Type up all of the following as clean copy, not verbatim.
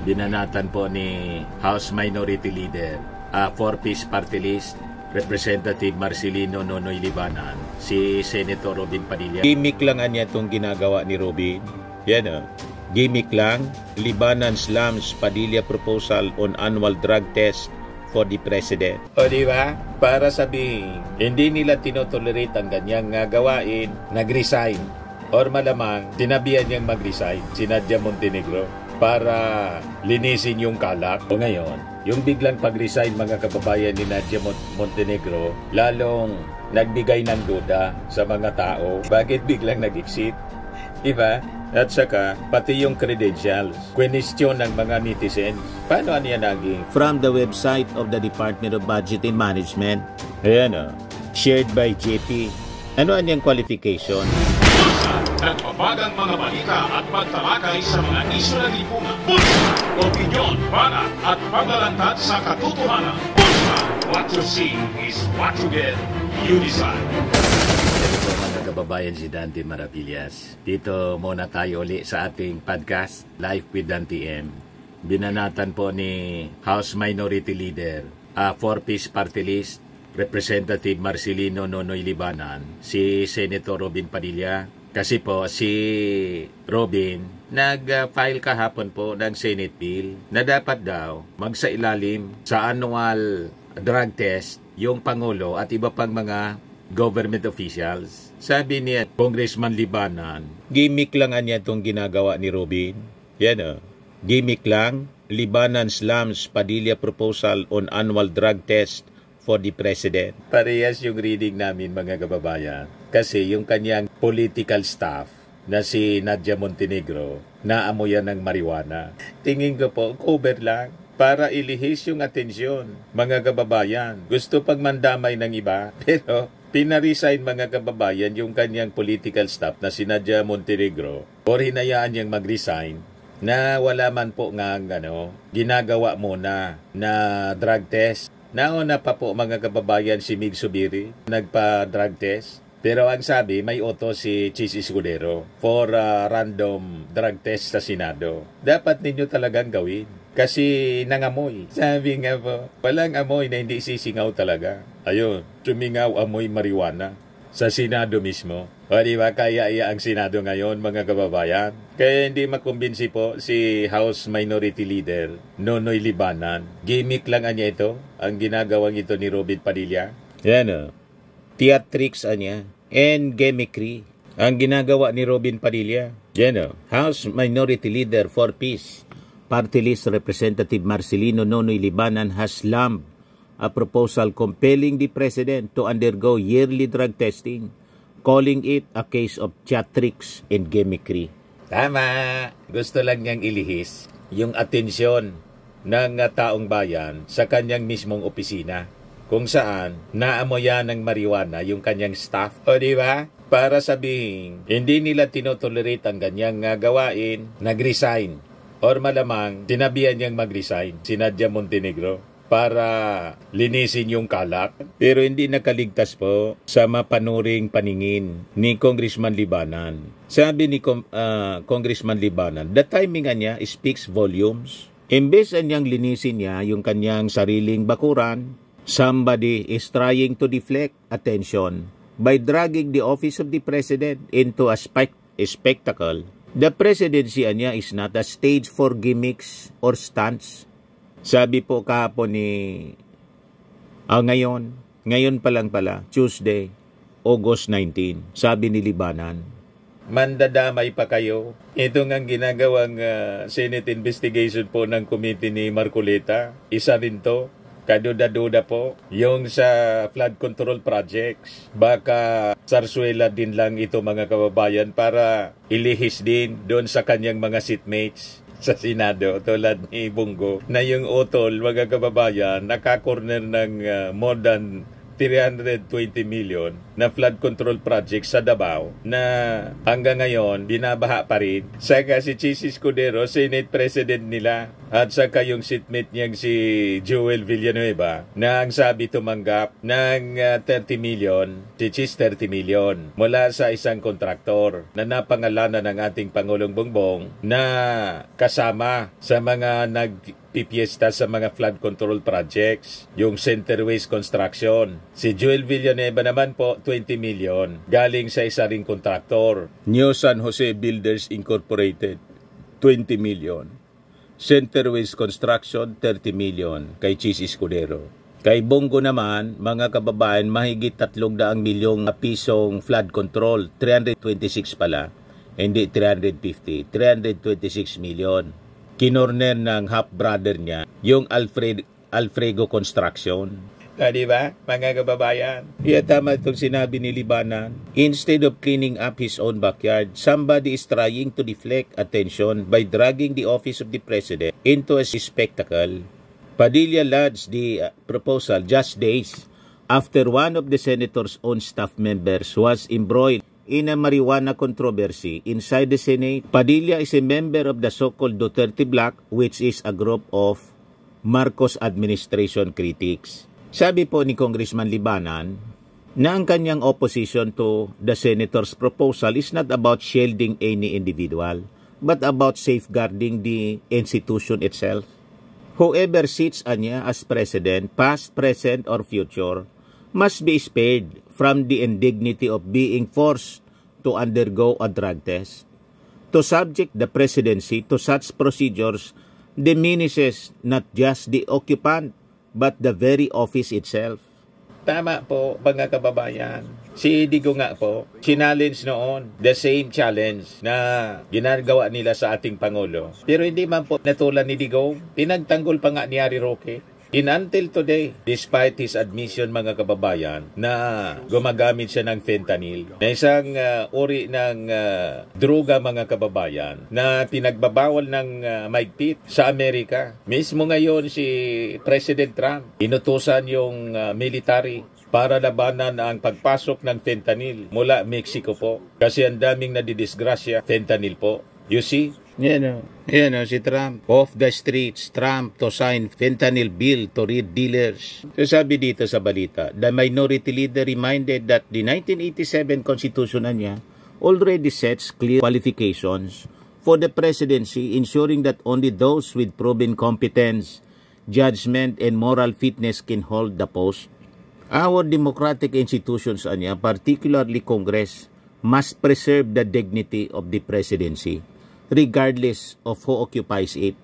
Binanatan po ni House Minority Leader, 4-piece party list, Representative Marcelino Nonoy Libanan, si Senator Robin Padilla. Gimmick lang niya itong ginagawa ni Robin. Yan o. Gimmick lang. Libanan slams Padilla proposal on annual drug test for the president. O diba? Para sabihin, hindi nila tinotolerate ang ganyang gawain, nag-resign. Or malamang, tinabihan niyang mag-resign si Nadia Montenegro para linisin yung kalat. O ngayon, yung biglang pag-resign mga kababayan ni Nadia Montenegro, lalong nagbigay ng duda sa mga tao. Bakit biglang nag-exit? Diba? At saka, pati yung credentials, question ng mga netizens. Paano niya naging? From the website of the Department of Budget and Management. Ayan o. Shared by JP. Ano ang qualification? Nagpapagang mga balita at pagtalakay sa mga isyu ng lipunan. Pulsa! Opinyon, banat at paglalantad sa katotohanan. Pulsa! What you see is what you get. You decide. Mga kababayan, si Dante Maravillas. Dito muna tayo uli sa ating podcast, Live with Dante M. Binanatan po ni House Minority Leader, 4-piece party list, Representative Marcelino Nonoy Libanan, si Senator Robin Padilla. Kasi po si Robin nag-file kahapon po ng Senate bill na dapat daw magsailalim sa annual drug test yung Pangulo at iba pang mga government officials. Sabi niya, Congressman Libanan, gimmick lang niya itong ginagawa ni Robin. Yan o. Gimmick lang. Libanan slams Padilla proposal on annual drug test for the president. Parehas yung reading namin mga kababayan. Kasi yung kanyang political staff na si Nadia Montenegro, naamoyan ng marijuana. Tingin ko po, cover lang para ilihis yung atensyon. Mga kababayan, gusto pag mandamay ng iba, pero pinaresign mga kababayan yung kanyang political staff na si Nadia Montenegro or hinayaan niyang mag-resign na wala man po nga ginagawa muna na drug test. Nauna pa po mga kababayan si Mig Subiri, nagpa-drug test. Pero ang sabi, may auto si Chis Escudero for random drug test sa Senado. Dapat ninyo talagang gawin. Kasi nangamoy. Sabi nga po, walang amoy na hindi sisingaw talaga. Ayun, sumingaw amoy marijuana sa Senado mismo. O diba, kaya ang Senado ngayon mga kababayan. Kaya hindi makumbinsi po si House Minority Leader Nonoy Libanan. Gimmick lang niya ito, ang ginagawang ito ni Robin Padilla. Yan o. Theatrics niya and gimmickry ang ginagawa ni Robin Padilla. Yan o. House Minority Leader for Peace, Party List Representative Marcelino Nonoy Libanan has slammed a proposal compelling the President to undergo yearly drug testing, calling it a case of theatrics and gimmickry. Tama! Gusto lang niyang ilihis yung atensyon ng taong bayan sa kanyang mismong opisina, kung saan naamoyan ng marijuana yung kanyang staff. O diba? Para sabihin, hindi nila tinotolerate ang ganyang gawain, nag-resign. Or malamang, tinabihan niyang mag-resign si Nadia Montenegro para linisin yung kalat. Pero hindi nakaligtas po sa mapanuring paningin ni Congressman Libanan. Sabi ni Congressman Libanan, the timing niya speaks volumes. Imbes niyang linisin niya yung kanyang sariling bakuran, somebody is trying to deflect attention by dragging the office of the president into a spectacle. The presidency niya is not a stage for gimmicks or stunts. Sabi po kahapon ni ngayon pa lang pala, Tuesday, August 19, sabi ni Libanan, mandadamay pa kayo. Ito nga ginagawang Senate investigation po ng committee ni Marcoleta. Isa rin to. Kaduda-duda po. Yung sa flood control projects. Baka sarsuela din lang ito mga kababayan para ilihis din doon sa kanyang mga seatmates sa Senado, tulad ni Bungo, na yung utol, mga kababayan, nakakorner ng more than 320 million na flood control project sa Davao na hanggang ngayon binabaha pa rin. Saka si Chis Escudero, Senate President nila, at saka yung seatmate niyang si Joel Villanueva na ang sabi tumanggap ng 30 million, si Chis 30 million mula sa isang kontraktor na napangalanan ng ating Pangulong Bongbong na kasama sa mga nagpipiesta sa mga flood control projects, yung Centerways Construction. Si Joel Villanueva naman po, 20 million, galing sa isa ring kontraktor. New San Jose Builders Incorporated, 20 million. Centerways Construction, 30 million, kay Chis Escudero. Kay Bongo naman, mga kababayan, mahigit 300 milyong pisong flood control, 326 pala, hindi 350, 326 million. Kinorner ng half-brother niya, yung Alfredo Construction. Di ba, mga kababayan? Tama itong sinabi ni Libanan. Instead of cleaning up his own backyard, somebody is trying to deflect attention by dragging the office of the president into a spectacle. Padilla lodged the proposal just days after one of the senator's own staff members was embroiled in a marijuana controversy inside the Senate. Padilla is a member of the so-called Duterte Bloc, which is a group of Marcos administration critics. Sabi po ni Congressman Libanan na ang kanyang opposition to the senator's proposal is not about shielding any individual, but about safeguarding the institution itself. Whoever sits anya as president, past, present, or future, must be spared from the indignity of being forced to undergo a drug test. To subject the presidency to such procedures diminishes not just the occupant, but the very office itself. Tama po, mga kababayan. Si Digo nga po, challenge noon, the same challenge na ginagawa nila sa ating Pangulo. Pero hindi man po natulan ni Digo, pinagtanggol pa nga ni Harry Roque. In until today, despite his admission, mga kababayan, na gumagamit siya ng fentanyl, na isang uri ng droga, mga kababayan, na pinagbabawal ng mahigpit sa Amerika. Mismo ngayon si President Trump, inutusan yung military para labanan ang pagpasok ng fentanyl mula Mexico po. Kasi ang daming nadidisgrasya, fentanyl po. You see? Yan si Trump. Off the streets, Trump to sign fentanyl bill to rid dealers. So sabi dito sa balita, the minority leader reminded that the 1987 Constitution niya already sets clear qualifications for the presidency, ensuring that only those with proven competence, judgment, and moral fitness can hold the post. Our democratic institutions niya, particularly Congress, must preserve the dignity of the presidency, regardless of who occupies it.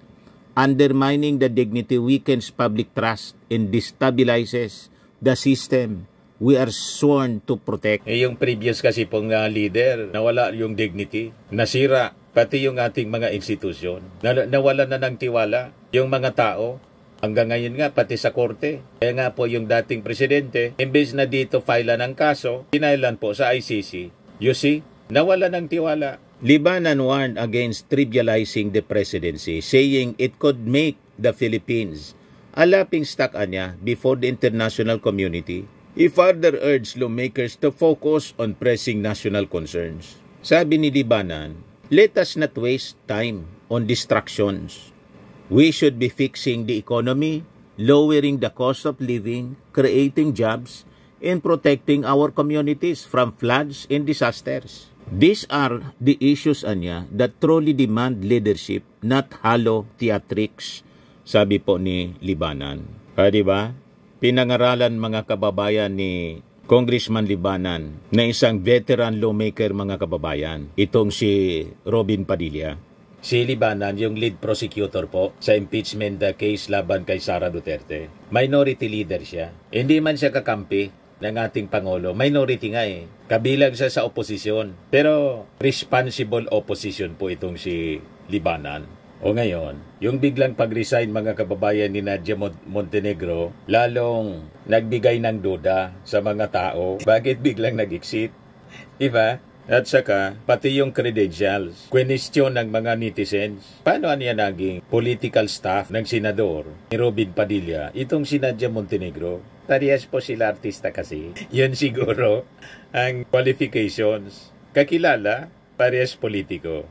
Undermining the dignity weakens public trust and destabilizes the system we are sworn to protect. Yung previous kasi pong leader, nawala yung dignity, nasira pati yung ating mga institusyon, nawala na ng tiwala yung mga tao. Hanggang ngayon nga, pati sa korte. Kaya nga po yung dating presidente, imbes na dito file ng kaso, pinailan po sa ICC. You see, nawala ng tiwala. Libanan warned against trivializing the presidency, saying it could make the Philippines a laughingstock niya before the international community. He further urged lawmakers to focus on pressing national concerns. Sabi ni Libanan, let us not waste time on distractions. We should be fixing the economy, lowering the cost of living, creating jobs, and protecting our communities from floods and disasters. These are the issues anya that truly demand leadership, not hollow theatrics, sabi po ni Libanan. Diba? Pinangaralan mga kababayan ni Congressman Libanan na isang veteran lawmaker, mga kababayan. Itong si Robin Padilla. Si Libanan, yung lead prosecutor po sa impeachment case laban kay Sara Duterte. Minority leader siya. Hindi man siya kakampi ng ating Pangulo. Minority nga eh. Kabilang siya sa oposisyon. Pero responsible opposition po itong si Libanan. O ngayon, yung biglang pag-resign, mga kababayan, ni Nadia Montenegro, lalong nagbigay ng duda sa mga tao. Bakit biglang nag-exit? Diba? At saka, pati yung credentials. Question ng mga netizens. Paano niya naging political staff ng senador ni Robin Padilla, itong si Nadia Montenegro? Parehas po sila artista kasi. Yun siguro ang qualifications. Kakilala, parehas politiko.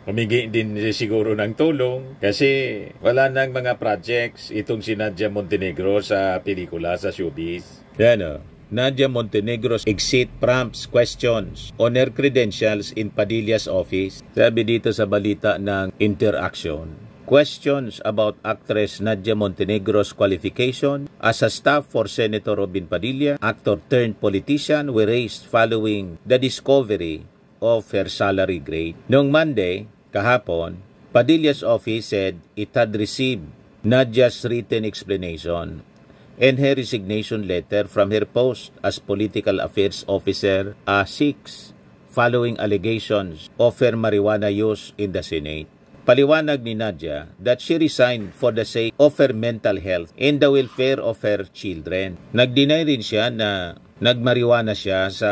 Humingi din siguro ng tulong kasi wala nang mga projects itong si Nadia Montenegro sa pelikula, sa showbiz. Yan o. Nadia Montenegro's exit prompts questions on her credentials in Padilla's office. Sabi dito sa balita ng Interaction, questions about actress Nadia Montenegro's qualification as a staff for Senator Robin Padilla, actor turned politician, were raised following the discovery of her salary grade. Noong Monday, kahapon, Padilla's office said it had received Nadia's written explanation and her resignation letter from her post as Political Affairs Officer 6 following allegations of her marijuana use in the Senate. Paliwanag ni Nadia that she resigned for the sake of her mental health and the welfare of her children. Nag-deny rin siya na nagmarijuana siya sa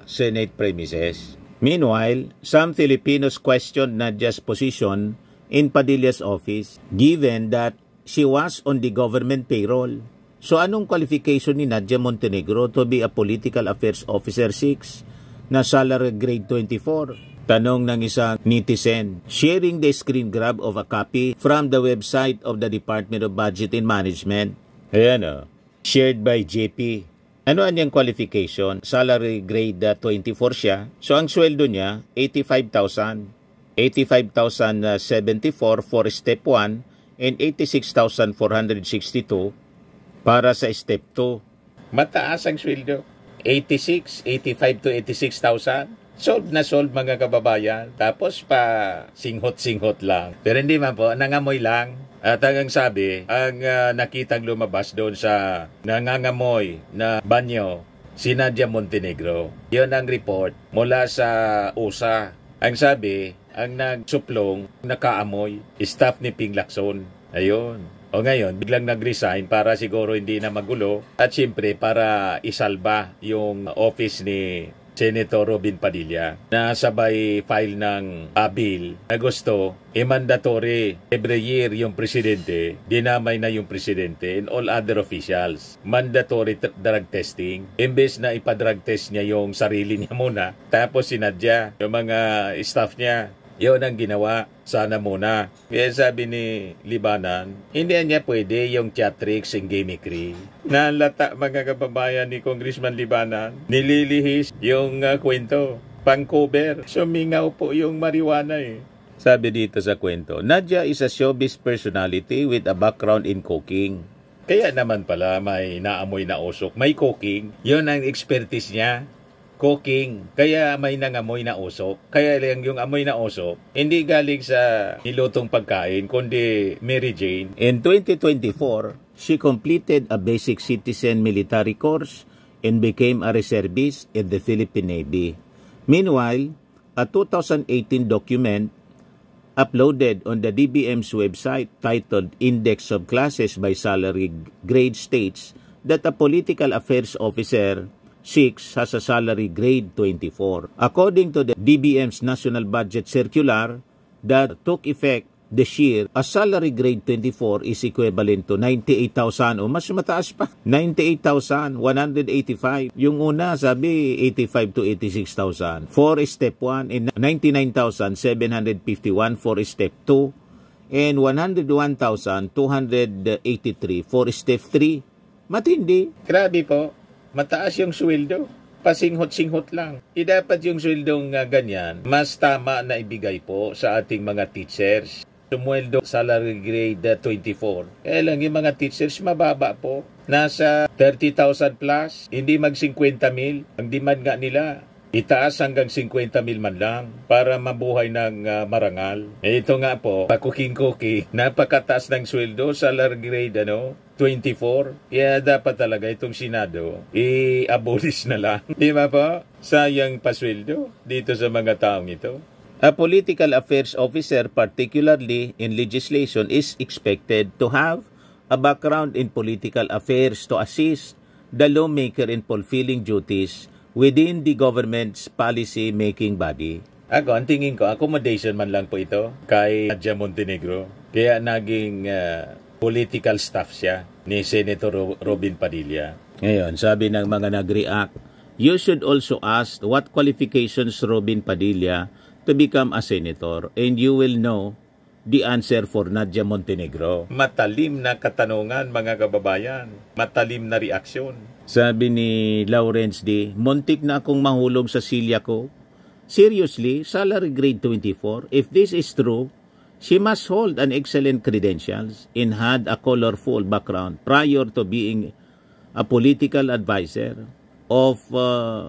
Senate premises. Meanwhile, some Filipinos questioned Nadia's position in Padilla's office given that she was on the government payroll. So anong qualification ni Nadia Montenegro to be a Political Affairs Officer 6 na salary grade 24? Tanong ng isang netizen, sharing the screen grab of a copy from the website of the Department of Budget and Management. Ayan o, shared by JP. Ano ang niyang qualification? Salary grade 24 siya. So ang sweldo niya, 85,000. 85,074 for step 1 and 86,462 para sa step 2. Mataas ang sweldo. 85 to 86,000. Solve na solve mga kababayan. Tapos pa singhot-singhot lang. Pero hindi man po, nangamoy lang. At ang sabi, ang nakitang lumabas doon sa nangangamoy na banyo, si Nadia Montenegro. Yun ang report mula sa USA. Ang sabi, ang nagsuplong, nakaamoy, staff ni Ping Lacson. Ayun. O ngayon, biglang nag-resign para siguro hindi na magulo at siyempre para isalba yung office ni Senator Robin Padilla na sabay file ng bill na gusto mandatory every year yung presidente, dinamay na yung presidente and all other officials. Mandatory drug testing. Imbes na ipa-drug test niya yung sarili niya muna, tapos si Nadia, yung mga staff niya, yun ang ginawa. Sana muna. Kaya sabi ni Libanan, hindi niya pwede yung theatrics and gimmickry. Nalata mga kababayan ni Congressman Libanan, nililihis yung kwento. Pang-cover. Sumingaw po yung marijuana eh. Sabi dito sa kwento, Nadia is a showbiz personality with a background in cooking. Kaya naman pala may naamoy na usok. May cooking. Yun ang expertise niya. Cooking. Kaya may nangamoy na usok. Kaya lang yung amoy na usok, hindi galing sa nilutong pagkain, kundi Mary Jane. In 2024, she completed a basic citizen military course and became a reservist in the Philippine Navy. Meanwhile, a 2018 document uploaded on the DBM's website titled Index of Classes by Salary Grade states that a political affairs officer 6 has a salary grade 24. According to the DBM's National Budget Circular that took effect this year, a salary grade 24 is equivalent to 98,000 o mas mataas pa, 98,185. Yung una sabi 85 to 86,000 for step 1 and 99,751 for step 2 and 101,283 for step 3. Matindi. Grabe po. Mataas yung sweldo. Pasinghot-singhot lang. Dapat yung sweldong ganyan, mas tama na ibigay po sa ating mga teachers. Sumweldo salary grade 24. Kaya lang yung mga teachers mababa po. Nasa 30,000 plus, hindi mag 50,000. Ang demand nga nila, itaas hanggang 50,000 man lang para mabuhay ng marangal. Ito nga po, pakuking-kuking, napakataas ng sweldo, salary grade 24. Kaya dapat talaga itong Senado, i-abolish na lang. Di ba po? Sayang pasweldo dito sa mga taong ito. A political affairs officer, particularly in legislation, is expected to have a background in political affairs to assist the lawmaker in fulfilling duties within the government's policy-making body. Ako, ang tingin ko, accommodation man lang po ito kay Nadia Montenegro. Kaya naging political staff siya ni Senator Robin Padilla. Ngayon, sabi ng mga nag-react, you should also ask what qualifications Robin Padilla to become a senator and you will know the answer for Nadia Montenegro. Matalim na katanungan, mga kababayan. Matalim na reaksyon. Sabi ni Lawrence D., muntik na akong mahulog sa silya ko. Seriously, salary grade 24. If this is true, she must hold an excellent credentials and had a colorful background prior to being a political advisor of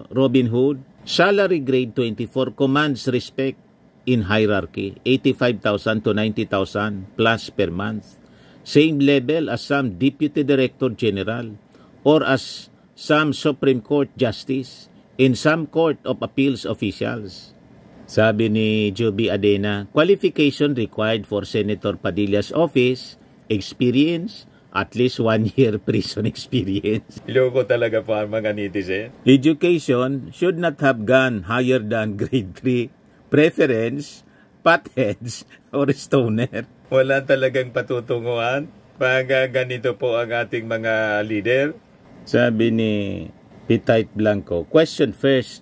Robin Hood. Salary grade 24 commands respect in hierarchy, 85,000 to 90,000 plus per month. Same level as some Deputy Director General or as some Supreme Court Justice in some Court of Appeals officials. Sabi ni Joby Adena, qualification required for Senator Padilla's office, experience, at least 1 year prison experience. Loko talaga po ang mga netizen. Education should not have gone higher than grade 3. Preference, potheads, or stoner. Wala talagang patutunguhan pag ganito po ang ating mga leader. Sabi ni Petite Blanco, question first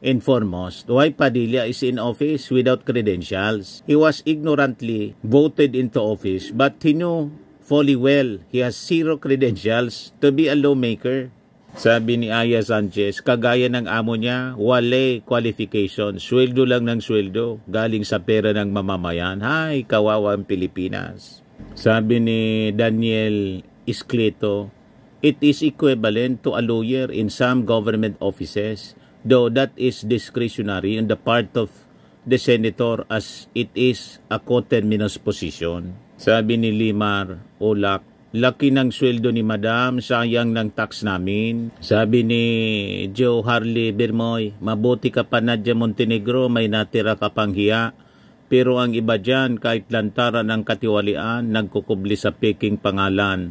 and foremost, why Padilla is in office without credentials? He was ignorantly voted into office but he knew fully well he has zero credentials to be a lawmaker. Sabi ni Aya Sanchez, kagaya ng amo niya, wale qualification, sweldo lang ng sweldo, galing sa pera ng mamamayan. Hay, kawawa ang Pilipinas. Sabi ni Daniel Iscleto, it is equivalent to a lawyer in some government offices, though that is discretionary on the part of the senator as it is a coterminous position. Sabi ni Limar Olak, laki ng sweldo ni Madam, sayang ng tax namin. Sabi ni Joe Harley Bermoy, mabuti ka pa Nadia Montenegro, may natira ka pang hiya. Pero ang iba dyan, kahit lantaran ng katiwalian, nagkukubli sa peking pangalan.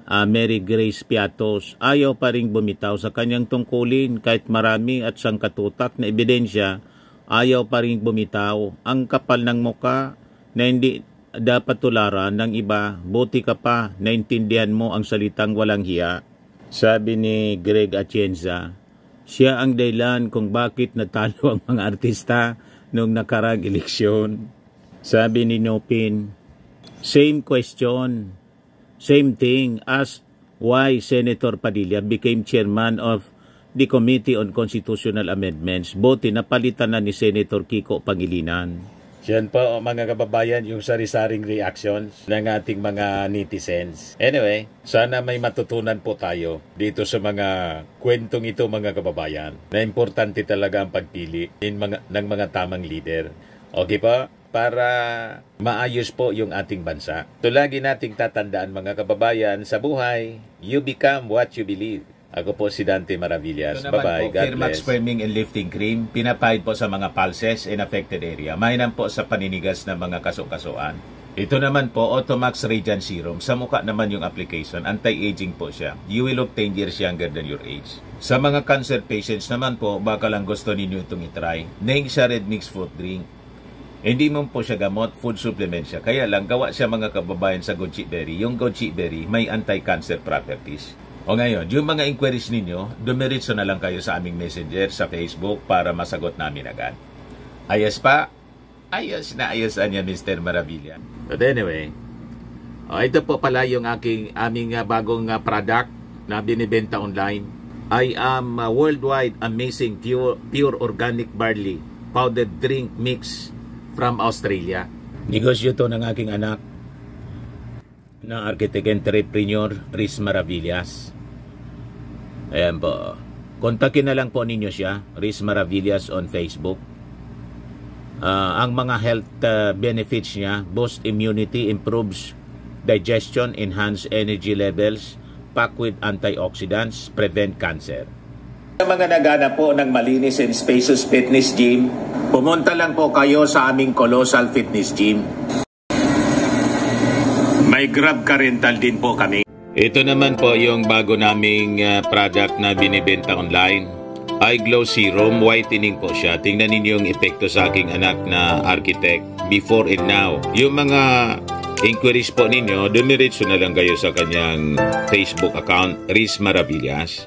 Mary Grace Piatos, ayaw pa ring bumitaw sa kanyang tungkulin kahit marami at sangkatutak na ebidensya, ayaw pa ring bumitaw. Ang kapal ng muka na hindi dapat tularan ng iba, buti ka pa, naintindihan mo ang salitang walang hiya. Sabi ni Greg Atienza, siya ang dahilan kung bakit natalo ang mga artista noong nakarang eleksyon. Sabi ni Nopin, same question. Same thing as why Senator Padilla became chairman of the Committee on Constitutional Amendments. Buti napalitan na ni Senator Kiko Pangilinan. Yan po mga kababayan yung sari-saring reactions ng ating mga netizens. Anyway, sana may matutunan po tayo dito sa mga kwentong ito mga kababayan na importante talaga ang pagpili ng mga tamang leader. Okay po? Para maayos po yung ating bansa. Ito lagi nating tatandaan mga kababayan, sa buhay, you become what you believe. Ako po si Dante Maravillas. Bye-bye. God bless. Firmax Firming and Lifting Cream, pinapahid po sa mga pulses in affected area. Mainam po sa paninigas ng mga kaso-kasuan. Ito naman po, Automax Radiant Serum. Sa mukha naman yung application, anti-aging po siya. You will look 10 years younger than your age. Sa mga cancer patients naman po, baka lang gusto ninyo itong itry. Neng siya Red Mix Fruit Drink. Hindi mo po siya gamot, food supplement siya. Kaya lang, gawa siya mga kababayan sa goji berry. Yung goji berry may anti-cancer properties. O ngayon, yung mga inquiries ninyo, dumiritso na lang kayo sa aming messenger sa Facebook para masagot namin agad. Ayos pa? Ayos na ayos niya, Mr. Maravilla. But anyway, ito po pala yung aming bagong product na binibenta online. I am worldwide amazing pure organic barley powdered drink mix from Australia. Negosyo to ng aking anak na architect entrepreneur Riz Maravillas. Ayan po. Kontakin na lang po ninyo siya, Riz Maravillas on Facebook. Ang mga health benefits niya, boost immunity, improves digestion, enhance energy levels, pack with antioxidants, prevent cancer. Sa mga naghanap po ng malinis and spacious fitness gym, pumunta lang po kayo sa aming Colossal Fitness Gym. May Grab car rental din po kami. Ito naman po yung bago naming product na binibenta online. Eye Glow Serum, whitening po siya. Tingnan ninyo yung epekto sa aking anak na architect before and now. Yung mga inquiries po ninyo, dumiretso na lang kayo sa kanyang Facebook account, Riz Maravillas.